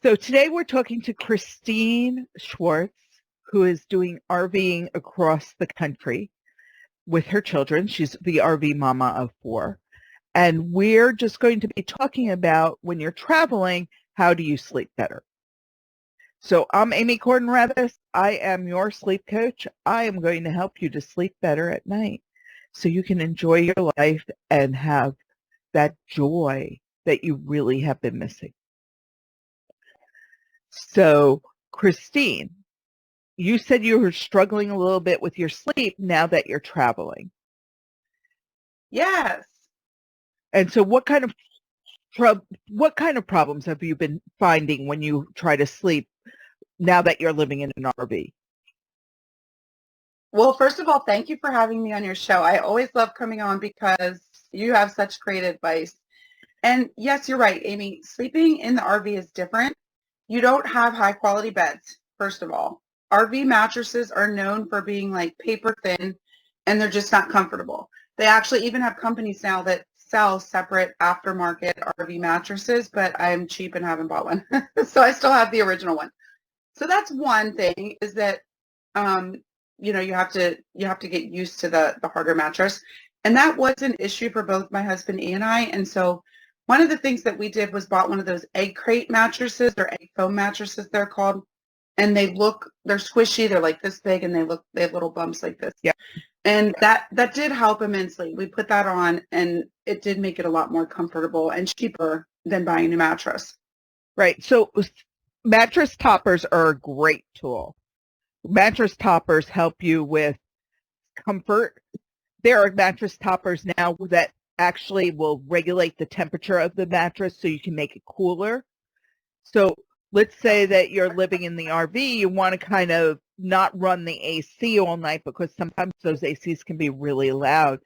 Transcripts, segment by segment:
So today we're talking to Christine Schwartz, who is doing RVing across the country with her children. She's the RV mama of 4. And we're just going to be talking about when you're traveling, how do you sleep better? So I'm Amy Korn-Reavis. I am your sleep coach. I am going to help you to sleep better at night so you can enjoy your life and have that joy that you really have been missing. So, Christine, you said you were struggling a little bit with your sleep now that you're traveling. Yes. And so what kind of problems have you been finding when you try to sleep now that you're living in an RV? Well, first of all, thank you for having me on your show. I always love coming on because you have such great advice. And yes, you're right, Amy. Sleeping in the RV is different. You don't have high quality beds, first of all. RV mattresses are known for being like paper thin and they're just not comfortable. They actually even have companies now that sell separate aftermarket RV mattresses, but I'm cheap and haven't bought one. So I still have the original one. So that's one thing is that you have to get used to the harder mattress. And that was an issue for both my husband and I. And so one of the things that we did was bought one of those egg crate mattresses or egg foam mattresses they're called. And they're squishy, they're like this big and they have little bumps like this. Yeah. And that did help immensely. We put that on and it did make it a lot more comfortable and cheaper than buying a new mattress. Right. So mattress toppers are a great tool. Mattress toppers help you with comfort. There are mattress toppers now that actually will regulate the temperature of the mattress so you can make it cooler. So let's say that you're living in the RV, you want to kind of not run the AC all night because sometimes those ACs can be really loud.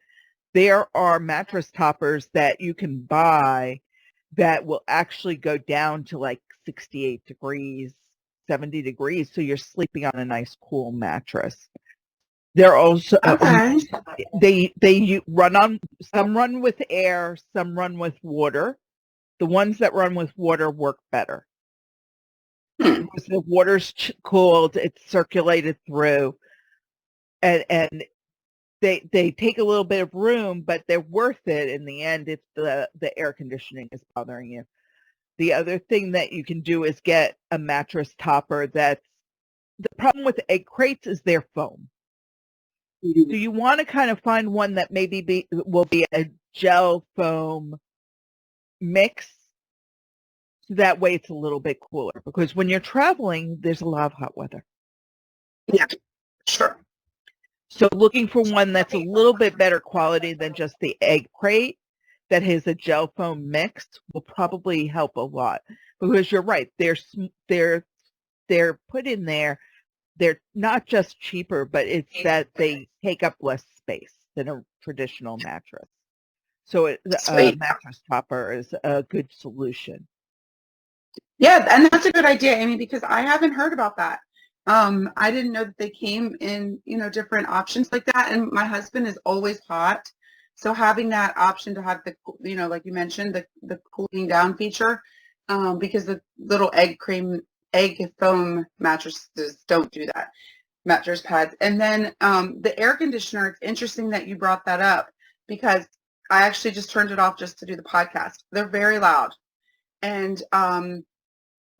There are mattress toppers that you can buy that will actually go down to like 68 degrees, 70 degrees, so you're sleeping on a nice cool mattress. They're also Okay. they some run with air, some run with water. The ones that run with water work better because the water's cooled, it's circulated through, and they take a little bit of room, but they're worth it in the end if the air conditioning is bothering you. The other thing that you can do is get a mattress topper the problem with egg crates is they're foam. So you want to kind of find one that maybe will be a gel foam mix. So that way it's a little bit cooler because when you're traveling, there's a lot of hot weather. Yeah, sure. So looking for one that's a little bit better quality than just the egg crate that has a gel foam mix will probably help a lot because you're right. They're put in there. They're not just cheaper, but it's that they take up less space than a traditional mattress. So a mattress topper is a good solution. Yeah, and that's a good idea, Amy, because I haven't heard about that. I didn't know that they came in, different options like that. And my husband is always hot. So having that option to have like you mentioned, the cooling down feature, because the little egg foam mattresses don't do that, mattress pads. And then the air conditioner, it's interesting that you brought that up because I actually just turned it off just to do the podcast. They're very loud. And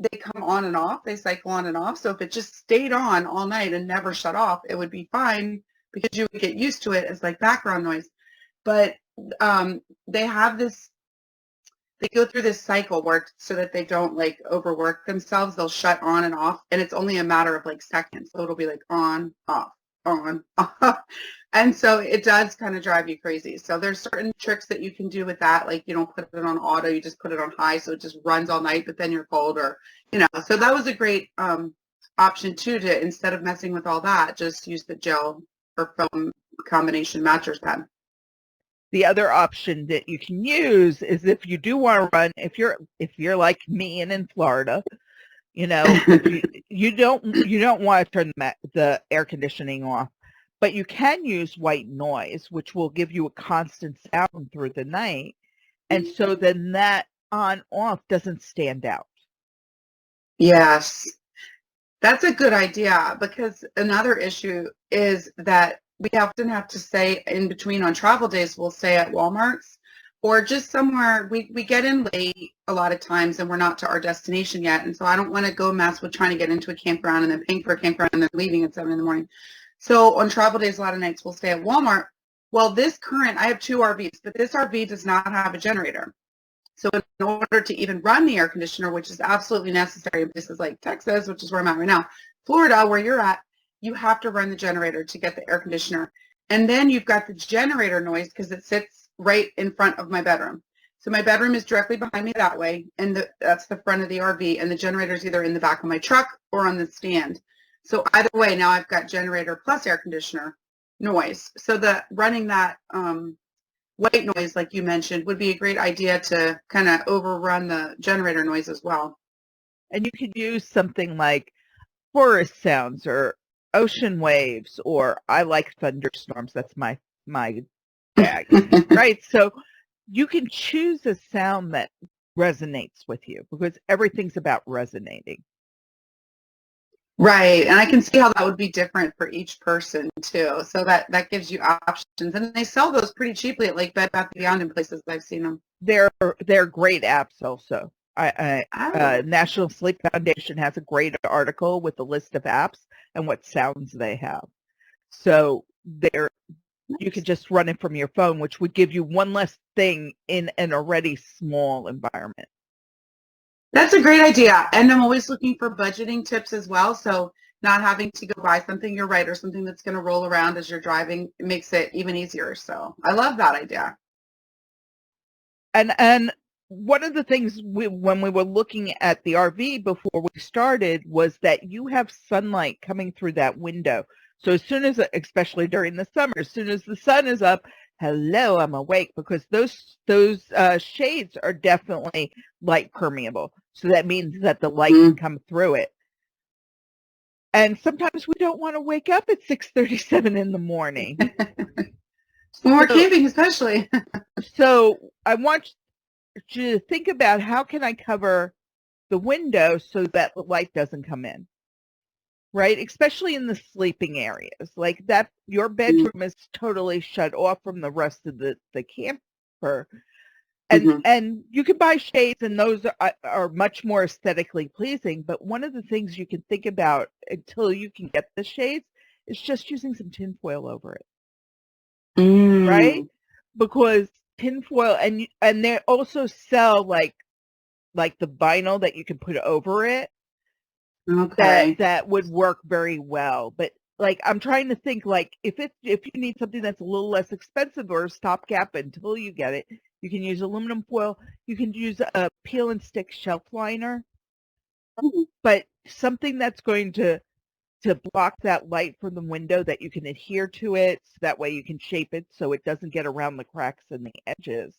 they come on and off. They cycle on and off. So if it just stayed on all night and never shut off, it would be fine because you would get used to it as like background noise. But they go through this cycle where so that they don't like overwork themselves, they'll shut on and off. And it's only a matter of like seconds. So it'll be like on, off, on, off. And so it does kind of drive you crazy. So there's certain tricks that you can do with that. Like you don't put it on auto, you just put it on high. So it just runs all night, but then you're cold or, so that was a great option too, to instead of messing with all that, just use the gel or foam combination mattress pad. The other option that you can use is if you do want to run, if you're like me and in Florida, you don't want to turn the air conditioning off. But you can use white noise, which will give you a constant sound through the night. And so then that on-off doesn't stand out. Yes. That's a good idea, because another issue is that we often have to stay in between on travel days. We'll stay at Walmart's or just somewhere. We get in late a lot of times and we're not to our destination yet. And so I don't want to go mess with trying to get into a campground and then paying for a campground and then leaving at 7 in the morning. So on travel days, a lot of nights we'll stay at Walmart. Well, I have 2 RVs, but this RV does not have a generator. So in order to even run the air conditioner, which is absolutely necessary in places like Texas, which is where I'm at right now, Florida, where you're at, you have to run the generator to get the air conditioner. And then you've got the generator noise because it sits right in front of my bedroom. So my bedroom is directly behind me that way, and that's the front of the RV, and the generator is either in the back of my truck or on the stand. So either way, now I've got generator plus air conditioner noise. So running that white noise, like you mentioned, would be a great idea to kind of overrun the generator noise as well. And you could use something like forest sounds or ocean waves, or I like thunderstorms. That's my bag, right? So you can choose a sound that resonates with you, because everything's about resonating. Right. And I can see how that would be different for each person too. So that gives you options. And they sell those pretty cheaply at like Bed Bath & Beyond in places I've seen them. They're great apps also. National Sleep Foundation has a great article with a list of apps and what sounds they have. So you could just run it from your phone, which would give you one less thing in an already small environment. That's a great idea. And I'm always looking for budgeting tips as well. So not having to go buy something, you're right, or something that's going to roll around as you're driving, it makes it even easier. So I love that idea. And one of the things when we were looking at the RV before we started was that you have sunlight coming through that window. So as soon as, especially during the summer, as soon as the sun is up, hello, I'm awake, because those shades are definitely light permeable. So that means that the light can come through it. And sometimes we don't want to wake up at 6:37 in the morning. When we're camping especially. So I want you to think about, how can I cover the window so that the light doesn't come in? Right? Especially in the sleeping areas. Like that, your bedroom is totally shut off from the rest of the camper. And you can buy shades, and those are much more aesthetically pleasing. But one of the things you can think about until you can get the shades is just using some tinfoil over it. Right? Because tinfoil, and they also sell like the vinyl that you can put over it. Okay. That would work very well. But like, I'm trying to think, like, if you need something that's a little less expensive or a stopgap until you get it, you can use aluminum foil. You can use a peel and stick shelf liner, but something that's going to block that light from the window, that you can adhere to it, so that way you can shape it so it doesn't get around the cracks and the edges.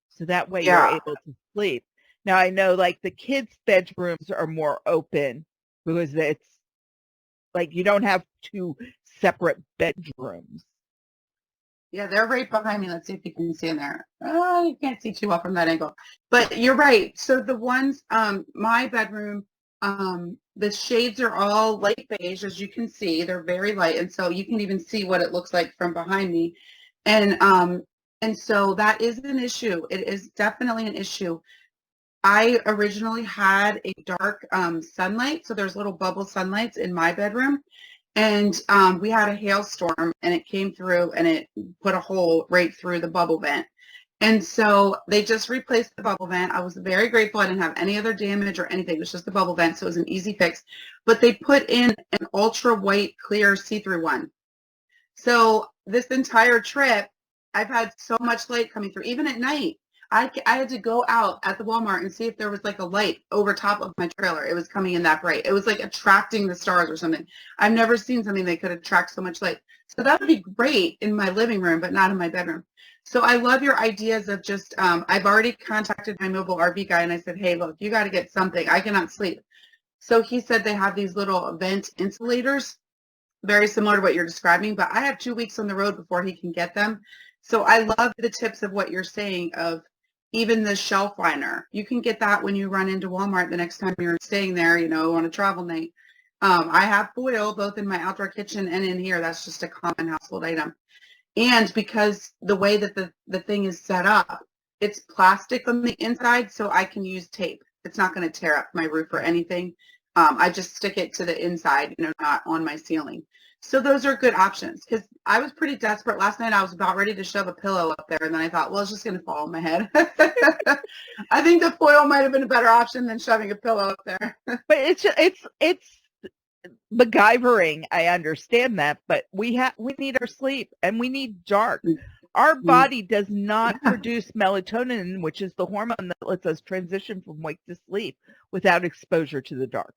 So that way you're able to sleep. Now, I know like the kids' bedrooms are more open, because it's like you don't have 2 separate bedrooms. Yeah, they're right behind me. Let's see if you can see in there. Oh, you can't see too well from that angle. But you're right. So the ones, my bedroom, the shades are all light beige, as you can see. They're very light. And so you can even see what it looks like from behind me. And so that is an issue. It is definitely an issue. I originally had a dark sunlight. So there's little bubble sunlights in my bedroom. And we had a hailstorm, and it came through, and it put a hole right through the bubble vent. And so they just replaced the bubble vent. I was very grateful. I didn't have any other damage or anything. It was just the bubble vent, so it was an easy fix. But they put in an ultra white, clear, see-through one. So this entire trip, I've had so much light coming through, even at night. I had to go out at the Walmart and see if there was like a light over top of my trailer. It was coming in that bright. It was like attracting the stars or something. I've never seen something that could attract so much light. So that would be great in my living room, but not in my bedroom. So I love your ideas of just, I've already contacted my mobile RV guy, and I said, hey, look, you got to get something. I cannot sleep. So he said they have these little vent insulators, very similar to what you're describing, but I have 2 weeks on the road before he can get them. So I love the tips of what you're saying of even the shelf liner. You can get that when you run into Walmart the next time you're staying there, on a travel night. I have foil both in my outdoor kitchen and in here. That's just a common household item. And because the way that the thing is set up, it's plastic on the inside, so I can use tape. It's not going to tear up my roof or anything. I just stick it to the inside, not on my ceiling. So those are good options, because I was pretty desperate. Last night I was about ready to shove a pillow up there, and then I thought, well, it's just going to fall on my head. I think the foil might have been a better option than shoving a pillow up there. But it's MacGyvering. I understand that, but we need our sleep, and we need dark. Our body does not produce melatonin, which is the hormone that lets us transition from wake to sleep, without exposure to the dark.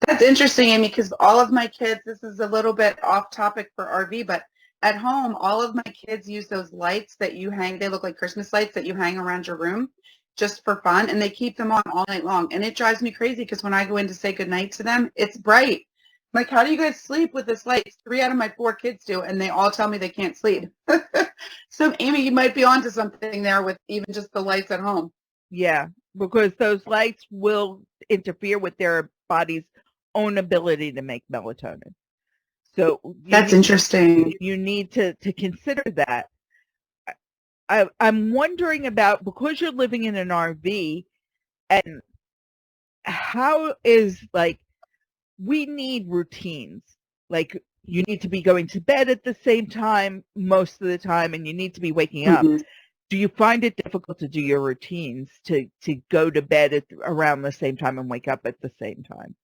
That's interesting, Amy, because all of my kids, this is a little bit off topic for RV, but at home, all of my kids use those lights that you hang. They look like Christmas lights that you hang around your room just for fun, and they keep them on all night long. And it drives me crazy because when I go in to say goodnight to them, it's bright. I'm like, how do you guys sleep with this light? 3 out of my 4 kids do, and they all tell me they can't sleep. So, Amy, you might be onto something there with even just the lights at home. Yeah, because those lights will interfere with their body's own ability to make melatonin. So that's interesting. You need to consider that. I'm wondering about, because you're living in an RV, and how is, like, we need routines. Like, you need to be going to bed at the same time most of the time, and you need to be waking up. Do you find it difficult to do your routines, to go to bed around the same time and wake up at the same time?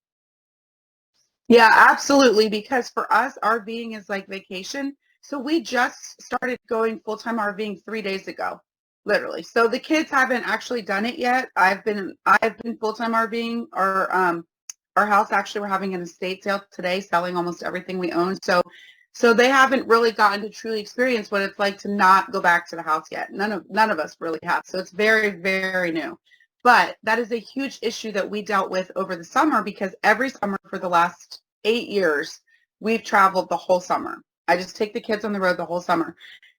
Yeah, absolutely. Because for us, RVing is like vacation. So we just started going full-time RVing 3 days ago, literally. So the kids haven't actually done it yet. I've been full-time RVing. Our house, actually, we're having an estate sale today, selling almost everything we own. So they haven't really gotten to truly experience what it's like to not go back to the house yet. None of us really have. So it's very, very new. But that is a huge issue that we dealt with over the summer, because every summer for the last 8 years, we've traveled the whole summer. I just take the kids on the road the whole summer.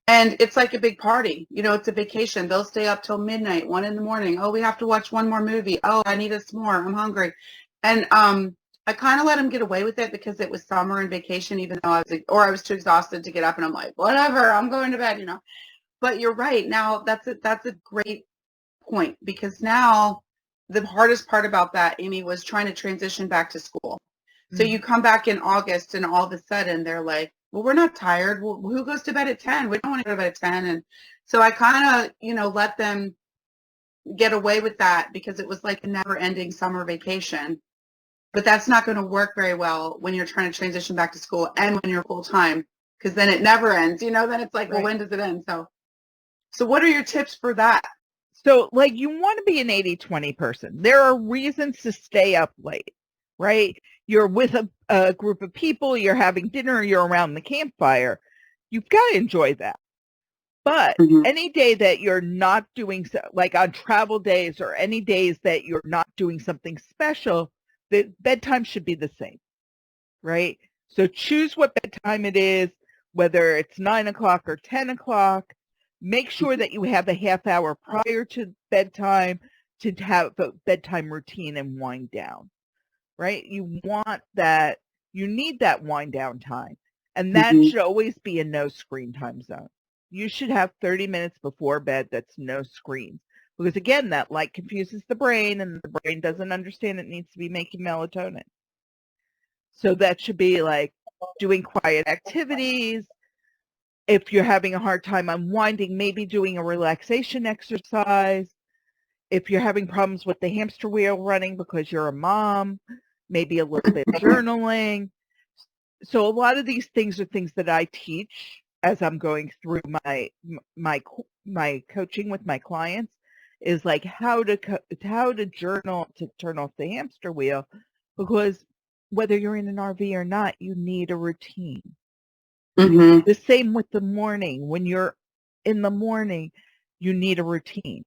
And it's like a big party. It's a vacation. They'll stay up till midnight, 1 in the morning. Oh, we have to watch one more movie. Oh, I need a s'more. I'm hungry. And I kind of let them get away with it because it was summer and vacation, even though I was too exhausted to get up, and I'm like, whatever, I'm going to bed, But you're right. Now, that's a great point, because now the hardest part about that, Amy, was trying to transition back to school. So you come back in August, and all of a sudden they're like, well, we're not tired. Well, who goes to bed at 10? We don't want to go to bed at 10. And so I kind of, let them get away with that, because it was like a never-ending summer vacation. But that's not going to work very well when you're trying to transition back to school and when you're full-time, because then it never ends. Then it's like, well, when does it end? So what are your tips for that? So, like, you want to be an 80-20 person. There are reasons to stay up late, right? You're with a group of people, you're having dinner, you're around the campfire. You've got to enjoy that. But any day that you're not doing, like on travel days, or any days that you're not doing something special, the bedtime should be the same, right? So choose what bedtime it is, whether it's 9 o'clock or 10 o'clock. Make sure that you have a half hour prior to bedtime to have a bedtime routine and wind down, right? You want that, you need that wind down time. And that should always be a no screen time zone. You should have 30 minutes before bed that's no screens. Because again, that light confuses the brain, and the brain doesn't understand it needs to be making melatonin. So that should be like doing quiet activities. If you're having a hard time unwinding, maybe doing a relaxation exercise. If you're having problems with the hamster wheel running because you're a mom, maybe a little bit of journaling. So a lot of these things are things that I teach as I'm going through my coaching with my clients, is like how to journal to turn off the hamster wheel, because whether you're in an RV or not, you need a routine. The same with the morning. When you're in the morning, you need a routine.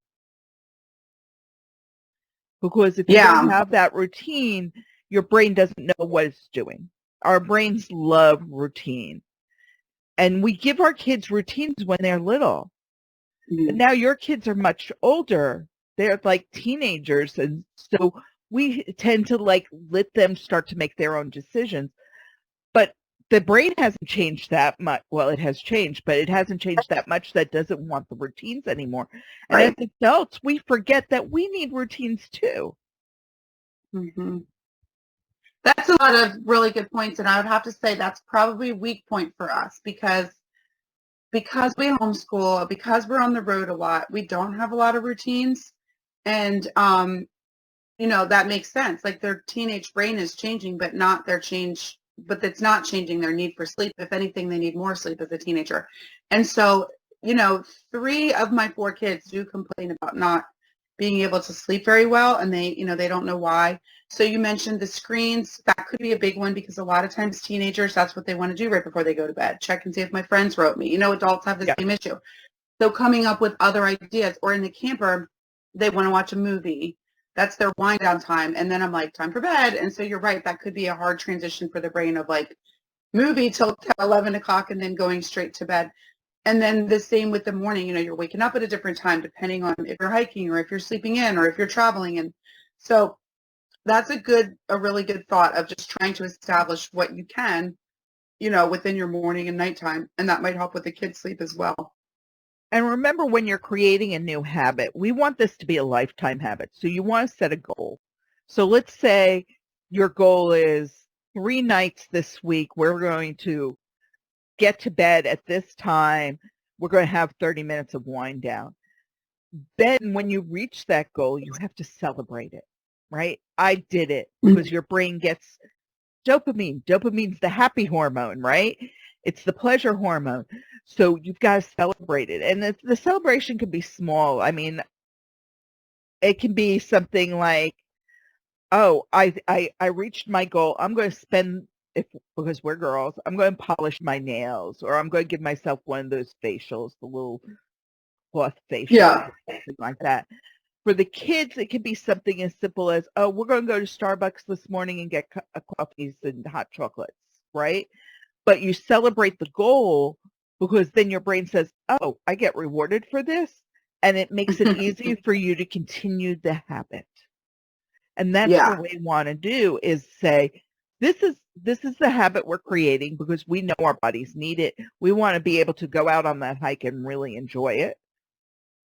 Because if you don't have that routine, your brain doesn't know what it's doing. Our brains love routine. And we give our kids routines when they're little. But now your kids are much older. They're like teenagers. And so we tend to like let them start to make their own decisions. But the brain hasn't changed that much. Well, it has changed, but it hasn't changed that much that doesn't want the routines anymore. And Right. as adults, we forget that we need routines too. Mm-hmm. That's a lot of really good points. And I would have to say that's probably a weak point for us because we homeschool, because we're on the road a lot, we don't have a lot of routines. And, that makes sense. Like their teenage brain is changing, but it's not changing their need for sleep. If anything, they need more sleep as a teenager. And so, 3 of my 4 kids do complain about not being able to sleep very well, and they don't know why. So you mentioned the screens. That could be a big one because a lot of times teenagers, that's what they want to do right before they go to bed. Check and see if my friends wrote me. Adults have the same issue. So coming up with other ideas, or in the camper, they want to watch a movie. That's their wind down time. And then I'm like, time for bed. And so you're right. That could be a hard transition for the brain of like movie till 10, 11 o'clock and then going straight to bed. And then the same with the morning, you're waking up at a different time depending on if you're hiking or if you're sleeping in or if you're traveling. And so that's a really good thought of just trying to establish what you can, within your morning and nighttime. And that might help with the kids' sleep as well. And remember, when you're creating a new habit, we want this to be a lifetime habit. So you want to set a goal. So let's say your goal is 3 nights this week, we're going to get to bed at this time. We're going to have 30 minutes of wind down. Then when you reach that goal, you have to celebrate it, right? I did it, because your brain gets dopamine. Dopamine's the happy hormone, right? It's the pleasure hormone. So you've got to celebrate it. And the celebration can be small. I mean, it can be something like, oh, I reached my goal. I'm going to spend, because we're girls, I'm going to polish my nails, or I'm going to give myself one of those facials, the little cloth facial, something like that. For the kids, it could be something as simple as, oh, we're going to go to Starbucks this morning and get coffees and hot chocolates, right? But you celebrate the goal, because then your brain says, oh, I get rewarded for this. And it makes it easy for you to continue the habit. And that's what we want to do, is say, this is the habit we're creating because we know our bodies need it. We want to be able to go out on that hike and really enjoy it.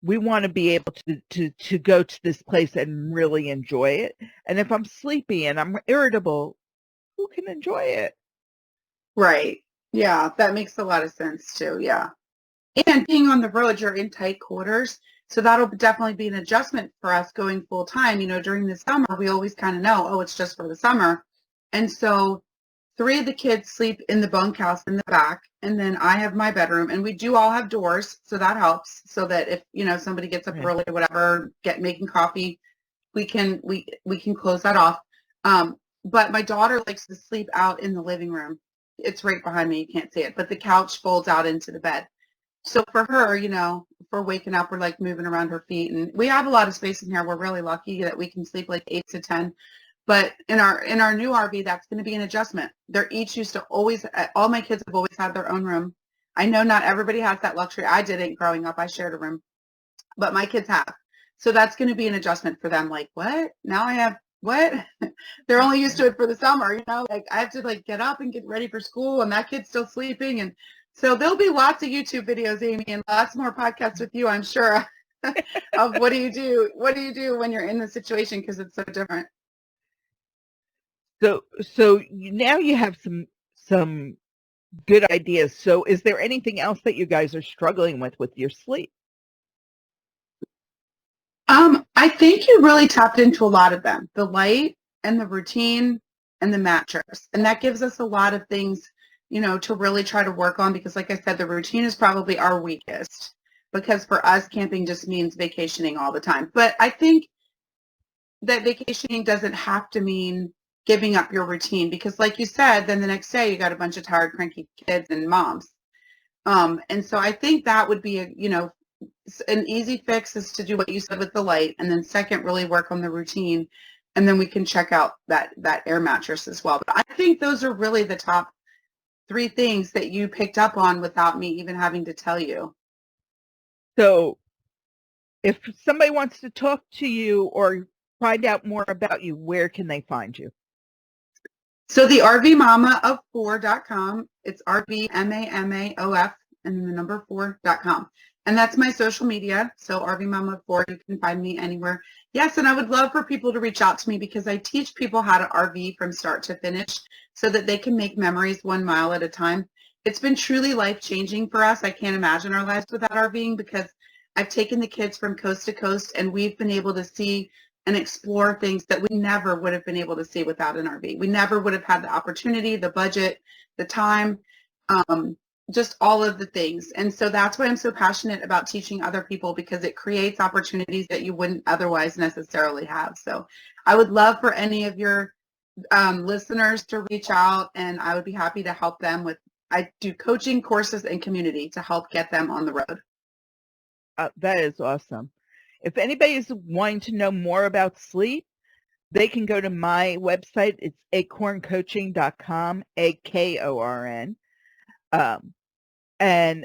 We want to be able to go to this place and really enjoy it. And if I'm sleepy and I'm irritable, who can enjoy it? Right. Yeah, that makes a lot of sense too. Yeah. And being on the road, you're in tight quarters. So that'll definitely be an adjustment for us going full time. During the summer, we always kind of know, oh, it's just for the summer. And so 3 of the kids sleep in the bunkhouse in the back. And then I have my bedroom, and we do all have doors. So that helps, so that if, somebody gets up early or whatever, making coffee, we can close that off. But my daughter likes to sleep out in the living room. It's right behind me. You can't see it, but the couch folds out into the bed. So for her, if we're waking up, we're like moving around her feet, and we have a lot of space in here. We're really lucky that we can sleep like 8 to 10. But in our new RV, that's going to be an adjustment. They're each used to always, all my kids have always had their own room. I know not everybody has that luxury. I didn't growing up. I shared a room, but my kids have. So that's going to be an adjustment for them. Like, what? Now I have what? They're only used to it for the summer, like I have to like get up and get ready for school, and that kid's still sleeping. And so there'll be lots of YouTube videos, Amy, and lots more podcasts with you, I'm sure, of what do you do when you're in the situation, because it's so different. So now you have some good ideas. So is there anything else that you guys are struggling with your sleep? I think you really tapped into a lot of them, the light and the routine and the mattress. And that gives us a lot of things, to really try to work on, because like I said, the routine is probably our weakest, because for us, camping just means vacationing all the time. But I think that vacationing doesn't have to mean giving up your routine, because like you said, then the next day you got a bunch of tired, cranky kids and moms. And so I think that would be an easy fix is to do what you said with the light, and then second, really work on the routine, and then we can check out that air mattress as well. But I think those are really the top 3 things that you picked up on without me even having to tell you. So If somebody wants to talk to you or find out more about you, where can they find you? So the RVMama of4.com, it's RVMAMAOF and then the number 4.com. And that's my social media. So RVMama4, you can find me anywhere. Yes, and I would love for people to reach out to me because I teach people how to RV from start to finish so that they can make memories 1 mile at a time. It's been truly life-changing for us. I can't imagine our lives without RVing because I've taken the kids from coast to coast and we've been able to see and explore things that we never would have been able to see without an RV. We never would have had the opportunity, the budget, the time, just all of the things. And so that's why I'm so passionate about teaching other people because it creates opportunities that you wouldn't otherwise necessarily have. So I would love for any of your listeners to reach out and I would be happy to help them with, I do coaching courses and community to help get them on the road. That is awesome. If anybody is wanting to know more about sleep, they can go to my website. It's akorncoaching.com, AKORN. And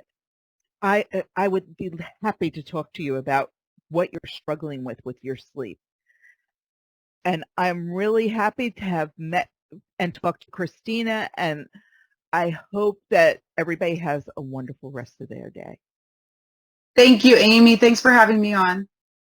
I would be happy to talk to you about what you're struggling with your sleep. And I'm really happy to have met and talked to Christina, and I hope that everybody has a wonderful rest of their day. Thank you, Amy. Thanks for having me on.